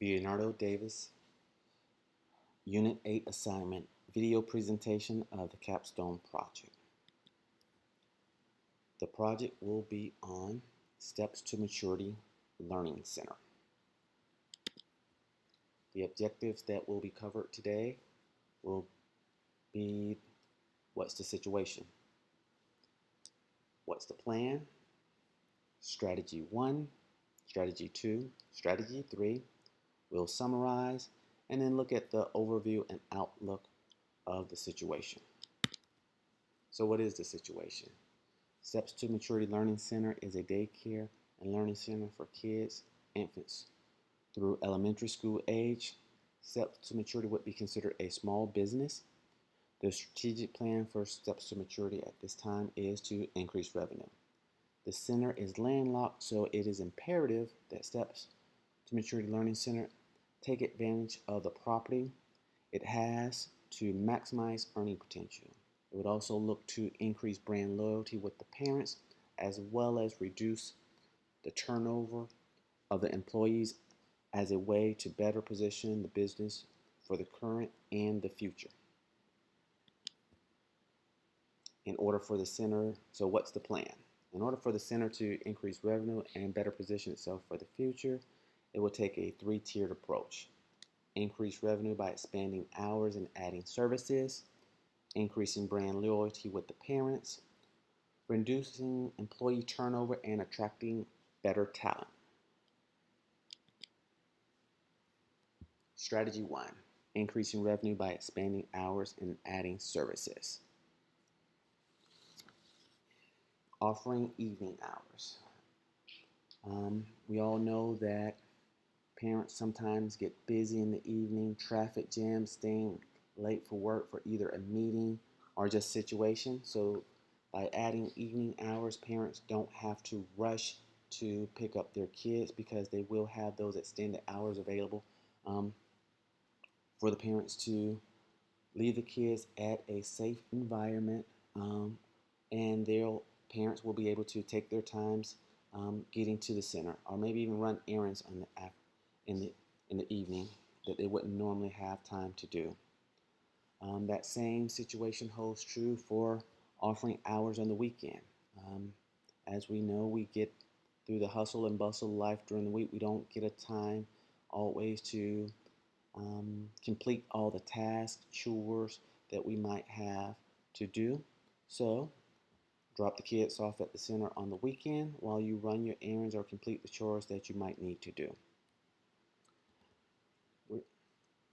Leonardo Davis, Unit 8 assignment, video presentation of the capstone project. The project will be on Steps to Maturity Learning Center. The objectives that will be covered today will be: what's the situation? What's the plan? Strategy 1, Strategy 2, Strategy 3. We'll summarize and then look at the overview and outlook of the situation. So what is the situation? Steps to Maturity Learning Center is a daycare and learning center for kids, infants, through elementary school age. Steps to Maturity would be considered a small business. The strategic plan for Steps to Maturity at this time is to increase revenue. The center is landlocked, so it is imperative that Steps to Maturity Learning Center take advantage of the property it has to maximize earning potential. It would also look to increase brand loyalty with the parents, as well as reduce the turnover of the employees as a way to better position the business for the current and the future. In order for the center, so what's the plan? In order for the center to increase revenue and better position itself for the future, it will take a three-tiered approach. Increase revenue by expanding hours and adding services, increasing brand loyalty with the parents, reducing employee turnover, and attracting better talent. Strategy 1, increasing revenue by expanding hours and adding services. Offering evening hours. We all know that parents sometimes get busy in the evening, traffic jams, staying late for work for either a meeting or just situation. So by adding evening hours, parents don't have to rush to pick up their kids because they will have those extended hours available for the parents to leave the kids at a safe environment, and their parents will be able to take their times getting to the center, or maybe even run errands in the evening that they wouldn't normally have time to do. That same situation holds true for offering hours on the weekend. As we know, we get through the hustle and bustle of life during the week. We don't get a time always to complete all the tasks, chores that we might have to do. So drop the kids off at the center on the weekend while you run your errands or complete the chores that you might need to do.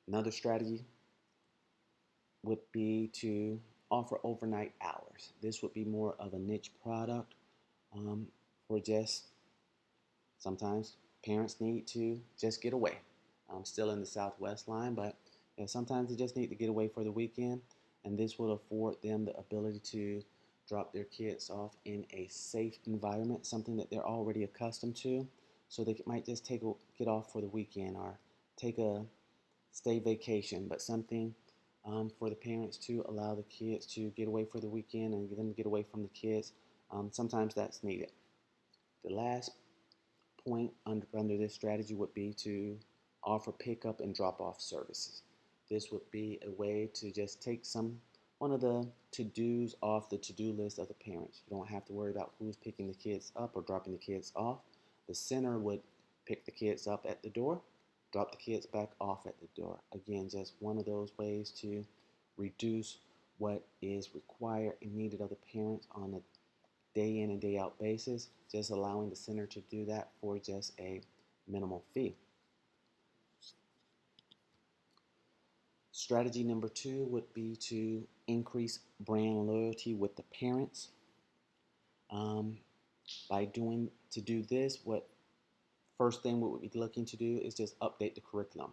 Another strategy would be to offer overnight hours. This would be more of a niche product for just sometimes parents need to just get away. I'm still in the Southwest line, but sometimes they just need to get away for the weekend, and this will afford them the ability to drop their kids off in a safe environment, something that they're already accustomed to. So they might just get off for the weekend or take a stay vacation, but something for the parents to allow the kids to get away for the weekend and get them to get away from the kids. Sometimes that's needed. The last point under this strategy would be to offer pickup and drop-off services. This would be a way to just take one of the to-dos off the to-do list of the parents. You don't have to worry about who's picking the kids up or dropping the kids off. The center would pick the kids up at the door, drop the kids back off at the door. Again, just one of those ways to reduce what is required and needed of the parents on a day in and day out basis, just allowing the center to do that for just a minimal fee. Strategy number 2 would be to increase brand loyalty with the parents. To do this, what first thing we would be looking to do is just update the curriculum.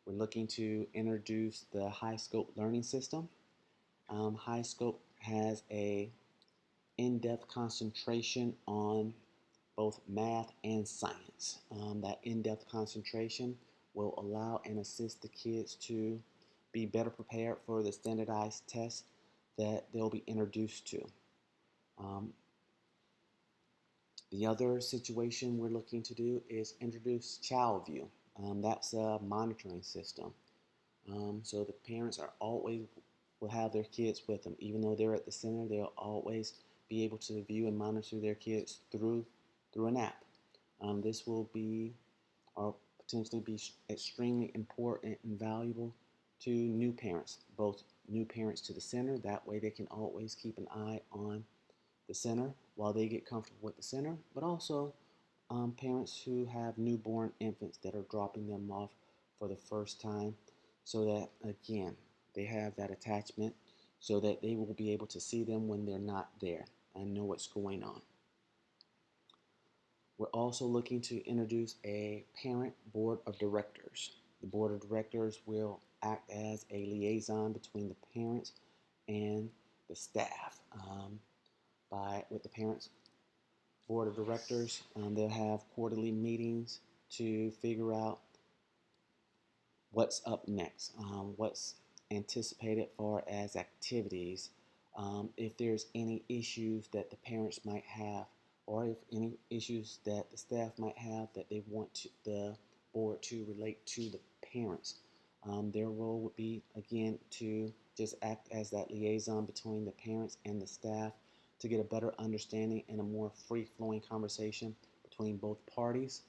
We're looking to introduce the High Scope learning system. High Scope has a in-depth concentration on both math and science. That in-depth concentration will allow and assist the kids to be better prepared for the standardized tests that they'll be introduced to. The other situation we're looking to do is introduce Child View. That's a monitoring system. So the parents are always will have their kids with them, even though they're at the center. They'll always be able to view and monitor their kids through an app. This will be or potentially be extremely important and valuable to new parents, both new parents to the center. That way, they can always keep an eye on the center while they get comfortable with the center, but also parents who have newborn infants that are dropping them off for the first time so that, again, they have that attachment so that they will be able to see them when they're not there and know what's going on. We're also looking to introduce a parent board of directors. The board of directors will act as a liaison between the parents and the staff. With the parents board of directors, they'll have quarterly meetings to figure out what's up next, what's anticipated far as activities, if there's any issues that the parents might have, or if any issues that the staff might have that they want the board to relate to the parents. Their role would be, again, to just act as that liaison between the parents and the staff to get a better understanding and a more free-flowing conversation between both parties.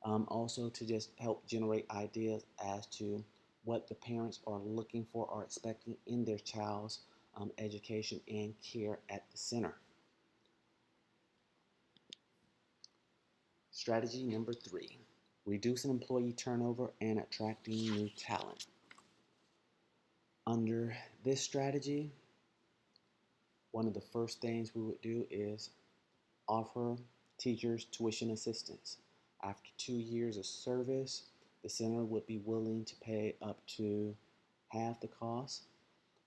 Also to just help generate ideas as to what the parents are looking for or expecting in their child's education and care at the center. Strategy number 3, reducing employee turnover and attracting new talent. Under this strategy, one of the first things we would do is offer teachers tuition assistance. After 2 years of service, the center would be willing to pay up to half the cost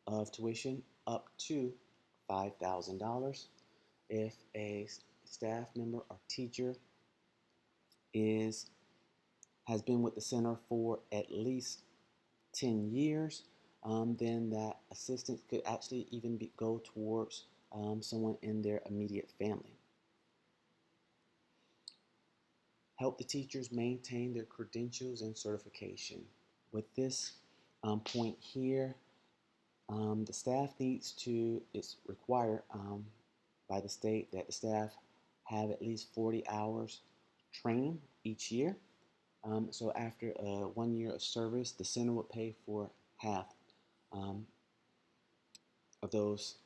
of tuition, up to $5,000. If a staff member or teacher has been with the center for at least 10 years, then that assistance could actually even go towards someone in their immediate family. Help the teachers maintain their credentials and certification. With this point here, the staff it's required by the state that the staff have at least 40 hours training each year. So after 1 year of service, the center would pay for half of those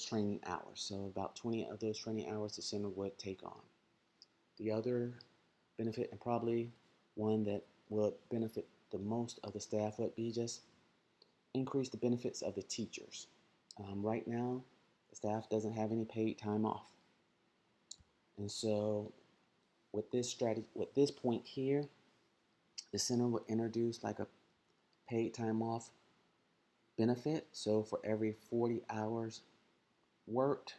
training hours. So about 20 of those training hours the center would take on. The other benefit, and probably one that would benefit the most of the staff, would be just increase the benefits of the teachers. Right now, the staff doesn't have any paid time off. And so with this strategy, with this point here, the center will introduce like a paid time off benefit. So for every 40 hours worked,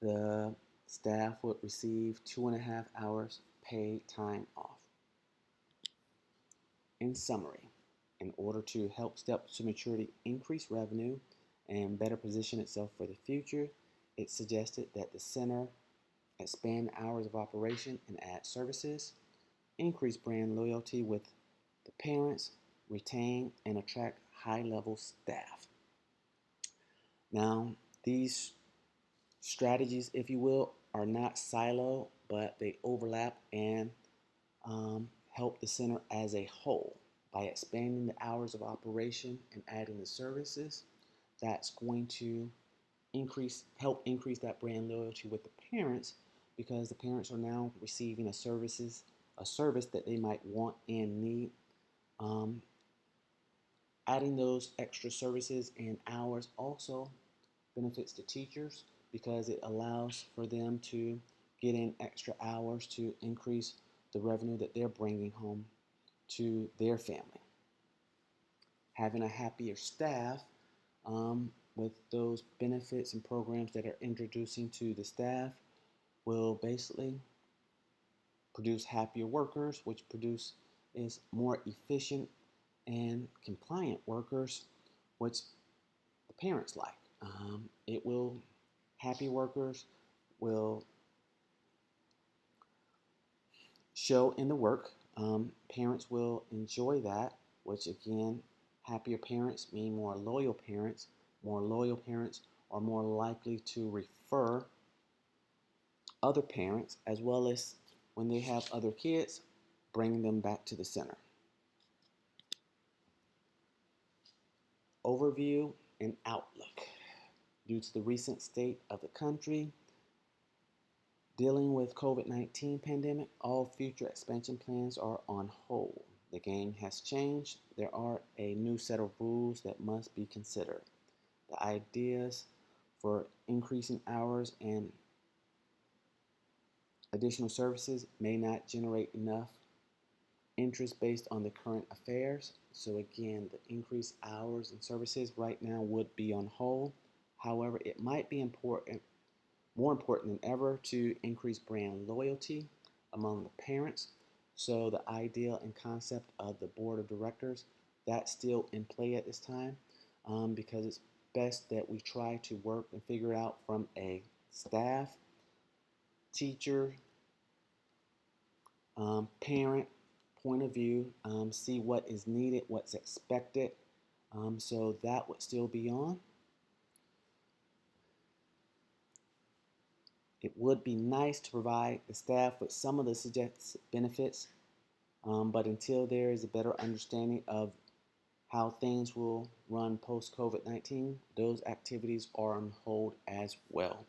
the staff would receive 2.5 hours paid time off. In summary, in order to help Steps to Maturity increase revenue and better position itself for the future, it suggested that the center expand hours of operation and add services, increase brand loyalty with the parents, retain and attract high-level staff. Now, these strategies, if you will, are not silo, but they overlap and help the center as a whole. By expanding the hours of operation and adding the services, that's going to help increase that brand loyalty with the parents, because the parents are now receiving a service that they might want and need. Adding those extra services and hours also benefits the teachers because it allows for them to get in extra hours to increase the revenue that they're bringing home to their family. Having a happier staff with those benefits and programs that are introducing to the staff will basically produce happier workers, which is more efficient and compliant workers, which the parents like. Happy workers will show in the work Parents will enjoy that, which again, happier parents mean more loyal parents. More loyal parents are more likely to refer other parents, as well as when they have other kids, bring them back to the center. Overview and outlook. Due to the recent state of the country dealing with COVID-19 pandemic, all future expansion plans are on hold. The game has changed. There are a new set of rules that must be considered. The ideas for increasing hours and additional services may not generate enough interest based on the current affairs. So again, the increased hours and services right now would be on hold. However, it might be more important than ever to increase brand loyalty among the parents. So the idea and concept of the board of directors, that's still in play at this time, because it's best that we try to work and figure out from a staff, teacher, parent point of view, see what is needed, what's expected. So that would still be on. It would be nice to provide the staff with some of the suggested benefits, but until there is a better understanding of how things will run post COVID-19, those activities are on hold as well.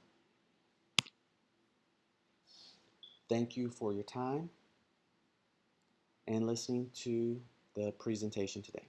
Thank you for your time and listening to the presentation today.